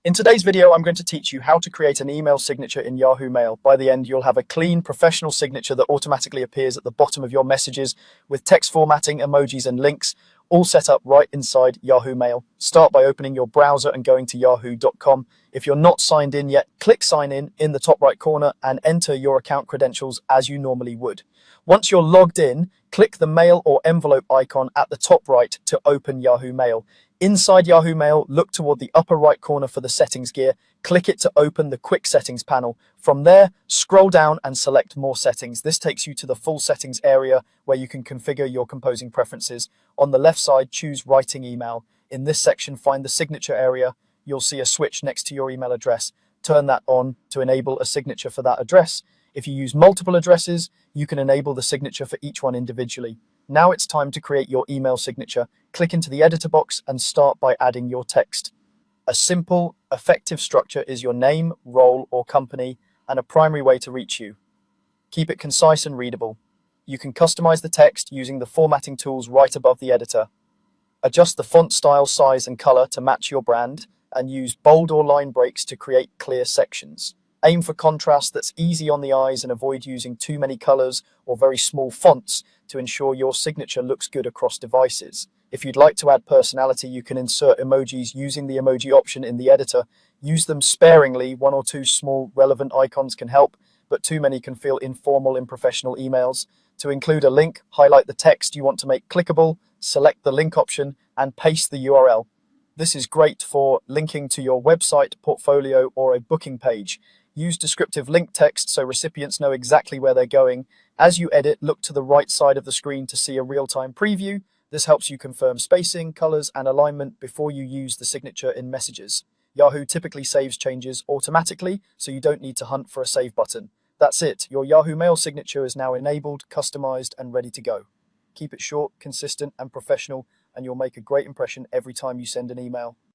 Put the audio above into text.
In today's video, I'm going to teach you how to create an email signature in Yahoo Mail. By the end, you'll have a clean, professional signature that automatically appears at the bottom of your messages with text formatting, emojis, and links, all set up right inside Yahoo Mail. Start by opening your browser and going to yahoo.com. If you're not signed in yet, click sign in the top right corner and enter your account credentials as you normally would. Once you're logged in, click the mail or envelope icon at the top right to open Yahoo Mail. Inside Yahoo Mail, look toward the upper right corner for the settings gear. Click it to open the quick settings panel. From there, scroll down and select more settings. This takes you to the full settings area where you can configure your composing preferences. On the left side, choose writing email. In this section, find the signature area. You'll see a switch next to your email address. Turn that on to enable a signature for that address. If you use multiple addresses, you can enable the signature for each one individually. Now it's time to create your email signature. Click into the editor box and start by adding your text. A simple, effective structure is your name, role, or company, and a primary way to reach you. Keep it concise and readable. You can customize the text using the formatting tools right above the editor. Adjust the font style, size, and color to match your brand, and use bold or line breaks to create clear sections. Aim for contrast that's easy on the eyes and avoid using too many colors or very small fonts to ensure your signature looks good across devices. If you'd like to add personality, you can insert emojis using the emoji option in the editor. Use them sparingly. One or two small relevant icons can help, but too many can feel informal in professional emails. To include a link, highlight the text you want to make clickable, select the link option, and paste the URL. This is great for linking to your website, portfolio, or a booking page. Use descriptive link text so recipients know exactly where they're going. As you edit, look to the right side of the screen to see a real-time preview. This helps you confirm spacing, colors, and alignment before you use the signature in messages. Yahoo typically saves changes automatically, so you don't need to hunt for a save button. That's it. Your Yahoo Mail signature is now enabled, customized, and ready to go. Keep it short, consistent, and professional, and you'll make a great impression every time you send an email.